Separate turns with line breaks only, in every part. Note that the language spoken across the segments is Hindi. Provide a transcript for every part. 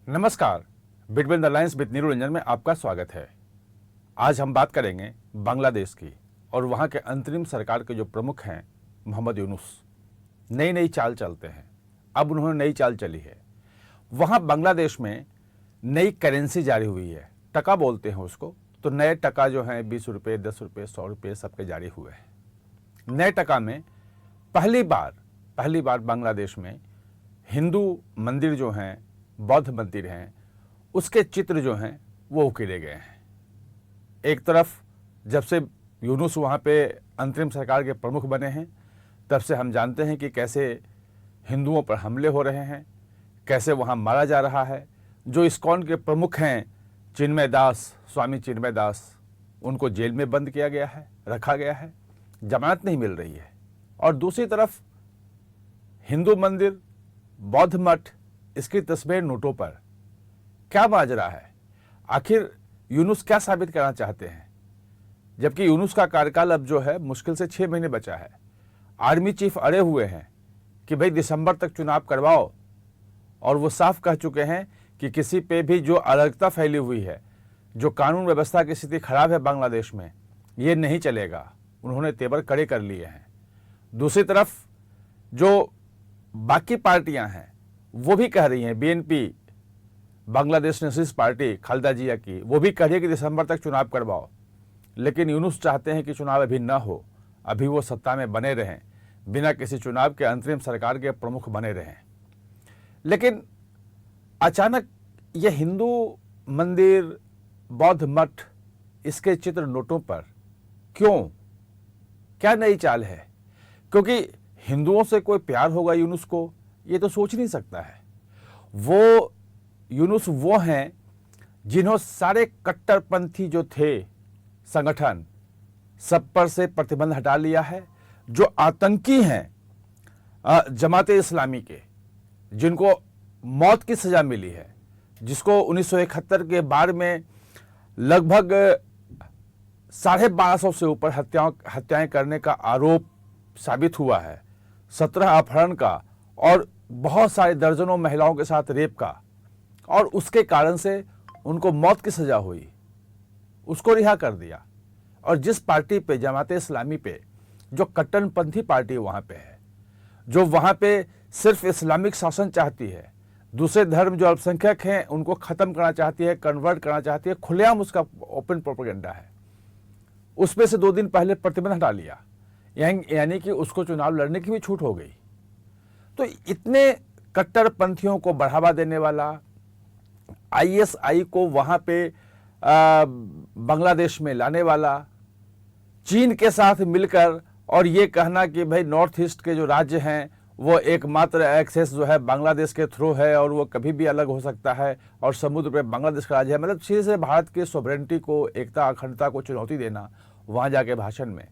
नमस्कार, between the lines with Neeru Ranjan में आपका स्वागत है। आज हम बात करेंगे बांग्लादेश की और वहाँ के अंतरिम सरकार के जो प्रमुख हैं मोहम्मद यूनुस। नई नई चाल चलते हैं। अब उन्होंने नई चाल चली है। वहाँ बांग्लादेश में नई करेंसी जारी हुई है, टका बोलते हैं उसको। तो नए टका जो हैं 20 रुपये, 10 रुपये, 100 रुपये सबके जारी हुए हैं। नए टका में पहली बार बांग्लादेश में हिंदू मंदिर जो हैं, बौद्ध मंदिर हैं, उसके चित्र जो हैं वो उकेरे गए हैं। एक तरफ जब से यूनुस वहाँ पे अंतरिम सरकार के प्रमुख बने हैं तब से हम जानते हैं कि कैसे हिंदुओं पर हमले हो रहे हैं, कैसे वहाँ मारा जा रहा है। जो इस्कॉन के प्रमुख हैं चिन्मय दास, स्वामी चिन्मय दास, उनको जेल में बंद किया गया है, रखा गया है, जमानत नहीं मिल रही है। और दूसरी तरफ हिंदू मंदिर, बौद्ध मठ, इसकी तस्वीर नोटों पर। क्या माजरा है? आखिर यूनुस क्या साबित करना चाहते हैं? जबकि यूनुस का कार्यकाल अब जो है मुश्किल से 6 महीने बचा है। आर्मी चीफ अड़े हुए हैं कि भाई दिसंबर तक चुनाव करवाओ, और वो साफ कह चुके हैं कि किसी पे भी जो अराजकता फैली हुई है, जो कानून व्यवस्था की स्थिति खराब है बांग्लादेश में, ये नहीं चलेगा। उन्होंने तेवर कड़े कर लिए हैं। दूसरी तरफ जो बाकी पार्टियां हैं वो भी कह रही हैं, BNP, Bangladesh nationalist party Khaleda Zia की, वो भी कह रही है कि दिसंबर तक चुनाव करवाओ। लेकिन यूनुस चाहते हैं कि चुनाव अभी ना हो, अभी वो सत्ता में बने रहें, बिना किसी चुनाव के अंतरिम सरकार के प्रमुख बने रहें। लेकिन अचानक ये हिंदू मंदिर, बौद्ध मठ, इसके चित्र नोटों पर क्यों? क्या नई चाल है? क्योंकि हिंदुओं से कोई प्यार होगा यूनुस को, ये तो सोच नहीं सकता है। वो यूनुस वो हैं जिन्होंने सारे कट्टरपंथी जो थे संगठन, सब पर से प्रतिबंध हटा लिया है। जो आतंकी हैं जमाते इस्लामी के, जिनको मौत की सजा मिली है, जिसको 1971 के बाढ़ में लगभग 1250 से ऊपर हत्याएं करने का आरोप साबित हुआ है, 17 अपहरण का और बहुत सारे दर्जनों महिलाओं के साथ रेप का, और उसके कारण से उनको मौत की सजा हुई, उसको रिहा कर दिया। और जिस पार्टी पे, जमाते इस्लामी पे, जो कट्टरपंथी पार्टी वहाँ पे है, जो वहाँ पे सिर्फ इस्लामिक शासन चाहती है, दूसरे धर्म जो अल्पसंख्यक हैं उनको ख़त्म करना चाहती है, कन्वर्ट करना चाहती है, खुलेआम उसका ओपन प्रोपेगेंडा है, उसमें से 2 दिन पहले प्रतिबंध हटा लिया, यानी कि उसको चुनाव लड़ने की भी छूट हो गई। तो इतने कट्टरपंथियों को बढ़ावा देने वाला, आईएसआई को वहाँ पे बांग्लादेश में लाने वाला, चीन के साथ मिलकर, और ये कहना कि भाई नॉर्थ ईस्ट के जो राज्य हैं वो एकमात्र एक्सेस जो है बांग्लादेश के थ्रू है और वो कभी भी अलग हो सकता है और समुद्र पे बांग्लादेश का राज्य है, मतलब सीधे से भारत के सॉवरेनिटी को, एकता, अखंडता को चुनौती देना वहाँ जाके भाषण में।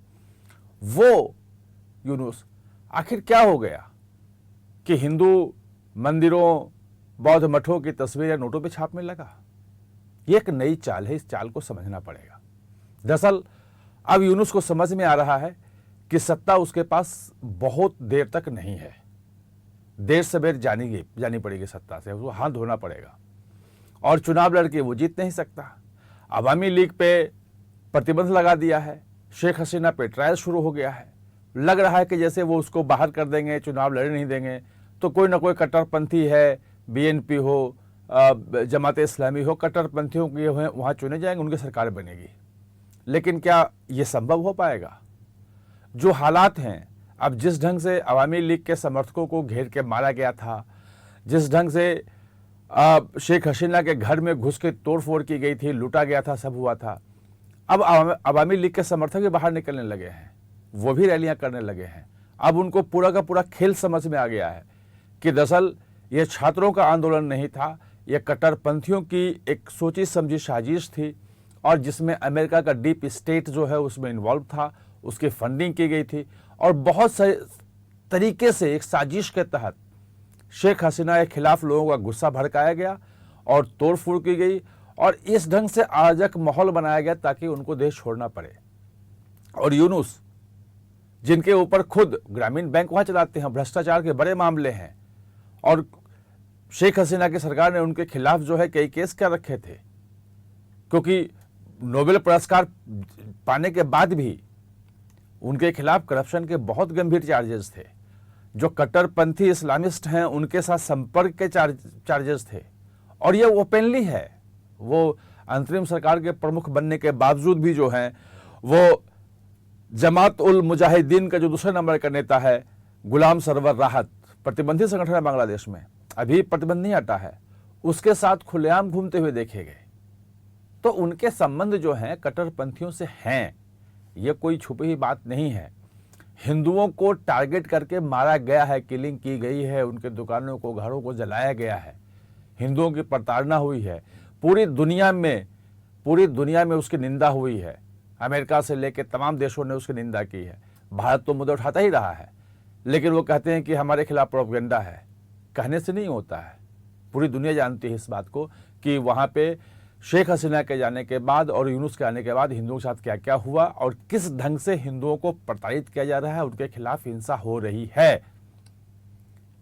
वो यूनुस आखिर क्या हो गया कि हिंदू मंदिरों, बौद्ध मठों की तस्वीरें नोटों पे छापने लगा? ये एक नई चाल है, इस चाल को समझना पड़ेगा। दरअसल अब यूनुस को समझ में आ रहा है कि सत्ता उसके पास बहुत देर तक नहीं है, देर सवेर जानी पड़ेगी सत्ता से, उसको हाथ धोना पड़ेगा, और चुनाव लड़के वो जीत नहीं सकता। अवामी लीग पे प्रतिबंध लगा दिया है, शेख हसीना पे ट्रायल शुरू हो गया है, लग रहा है कि जैसे वो उसको बाहर कर देंगे, चुनाव लड़ने नहीं देंगे, तो कोई ना कोई कट्टरपंथी है, बीएनपी हो, जमाते इस्लामी हो, कट्टरपंथियों के वहाँ चुने जाएंगे, उनकी सरकार बनेगी। लेकिन क्या ये संभव हो पाएगा? जो हालात हैं, अब जिस ढंग से अवामी लीग के समर्थकों को घेर के मारा गया था, जिस ढंग से शेख हसीना के घर में घुस के तोड़फोड़ की गई थी, लूटा गया था, सब हुआ था, अब अवामी लीग के समर्थक भी बाहर निकलने लगे हैं, वो भी रैलियां करने लगे हैं। अब उनको पूरा का पूरा खेल समझ में आ गया है कि दरअसल ये छात्रों का आंदोलन नहीं था, ये कट्टरपंथियों की एक सोची समझी साजिश थी, और जिसमें अमेरिका का डीप स्टेट जो है उसमें इन्वॉल्व था, उसकी फंडिंग की गई थी, और बहुत सारे तरीके से एक साजिश के तहत शेख हसीना के खिलाफ लोगों का गुस्सा भड़काया गया और तोड़फोड़ की गई, और इस ढंग से अराजक माहौल बनाया गया ताकि उनको देश छोड़ना पड़े। और यूनुस, जिनके ऊपर खुद ग्रामीण बैंक वहाँ चलाते हैं, भ्रष्टाचार के बड़े मामले हैं, और शेख हसीना की सरकार ने उनके खिलाफ जो है कई केस क्या रखे थे, क्योंकि नोबेल पुरस्कार पाने के बाद भी उनके खिलाफ करप्शन के बहुत गंभीर चार्जेस थे। जो कट्टरपंथी इस्लामिस्ट हैं उनके साथ संपर्क के चार्जेस थे, और ये ओपनली है। वो अंतरिम सरकार के प्रमुख बनने के बावजूद भी जो हैं वो जमात उल मुजाहिदीन का जो दूसरे नंबर का नेता है गुलाम सरवर राहत, प्रतिबंधित संगठन है बांग्लादेश में, अभी प्रतिबंध नहीं हटा है, उसके साथ खुलेआम घूमते हुए देखे गए। तो उनके संबंध जो हैं कट्टरपंथियों से हैं, ये कोई छुपी हुई बात नहीं है। हिंदुओं को टारगेट करके मारा गया है, किलिंग की गई है, उनके दुकानों को, घरों को जलाया गया है, हिंदुओं की प्रताड़ना हुई है, पूरी दुनिया में उसकी निंदा हुई है। अमेरिका से लेकर तमाम देशों ने उसकी निंदा की है। भारत तो मुद्दा उठाता ही रहा है, लेकिन वो कहते हैं कि हमारे खिलाफ प्रोपेगेंडा है। कहने से नहीं होता है, पूरी दुनिया जानती है इस बात को कि वहाँ पे शेख हसीना के जाने के बाद और यूनुस के आने के बाद हिंदुओं के साथ क्या क्या हुआ और किस ढंग से हिंदुओं को प्रताड़ित किया जा रहा है, उनके खिलाफ हिंसा हो रही है,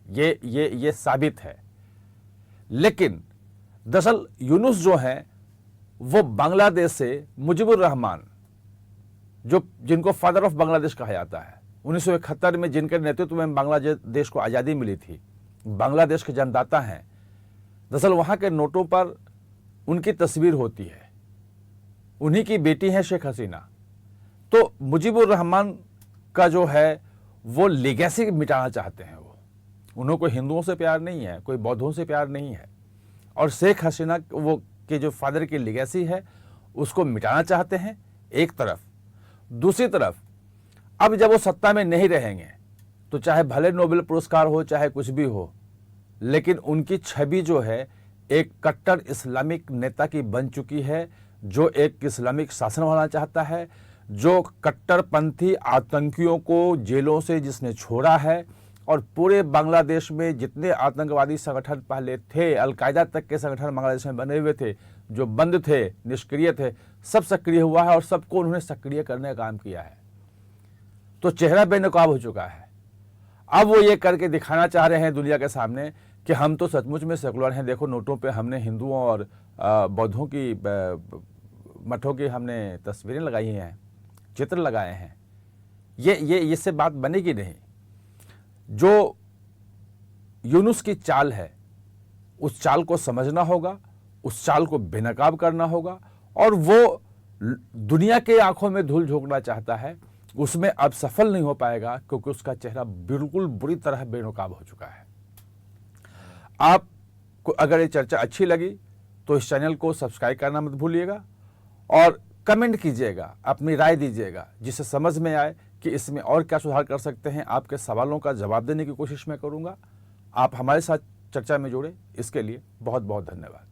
ये साबित है। लेकिन दरअसल यूनुस जो हैं वो बांग्लादेश से मुजीबुर रहमान, जिनको फादर ऑफ बांग्लादेश कहा जाता है, 1971 में जिनके नेतृत्व में बांग्लादेश को आज़ादी मिली थी, बांग्लादेश के जन्मदाता हैं। दरअसल वहाँ के नोटों पर उनकी तस्वीर होती है, उन्हीं की बेटी है शेख हसीना। तो मुजीबुर रहमान का जो है वो लेगेसी मिटाना चाहते हैं। उन्होंने कोई हिंदुओं से प्यार नहीं है, कोई बौद्धों से प्यार नहीं है, और शेख हसीना वो के जो फादर की लेगेसी है उसको मिटाना चाहते हैं एक तरफ। दूसरी तरफ अब जब वो सत्ता में नहीं रहेंगे तो चाहे भले नोबेल पुरस्कार हो चाहे कुछ भी हो, लेकिन उनकी छवि जो है एक कट्टर इस्लामिक नेता की बन चुकी है, जो एक इस्लामिक शासन होना चाहता है, जो कट्टरपंथी आतंकियों को जेलों से जिसने छोड़ा है, और पूरे बांग्लादेश में जितने आतंकवादी संगठन पहले थे, अलकायदा तक के संगठन बांग्लादेश में बने हुए थे, जो बंद थे, निष्क्रिय थे, सब सक्रिय हुआ है और सबको उन्होंने सक्रिय करने का काम किया है। तो चेहरा बेनकाब हो चुका है। अब वो ये करके दिखाना चाह रहे हैं दुनिया के सामने कि हम तो सचमुच में सेकुलर हैं, देखो नोटों पे हमने हिंदुओं और बौद्धों की मठों की हमने तस्वीरें लगाई हैं, चित्र लगाए हैं। ये इससे बात बनेगी नहीं। जो यूनुस की चाल है उस चाल को समझना होगा, उस चाल को बेनकाब करना होगा, और वो दुनिया के आंखों में धूल झोंकना चाहता है, उसमें अब सफल नहीं हो पाएगा क्योंकि उसका चेहरा बिल्कुल बुरी तरह बेनकाब हो चुका है। आपको अगर ये चर्चा अच्छी लगी तो इस चैनल को सब्सक्राइब करना मत भूलिएगा और कमेंट कीजिएगा, अपनी राय दीजिएगा, जिससे समझ में आए कि इसमें और क्या सुधार कर सकते हैं। आपके सवालों का जवाब देने की कोशिश मैं करूंगा। आप हमारे साथ चर्चा में जुड़े, इसके लिए बहुत बहुत धन्यवाद।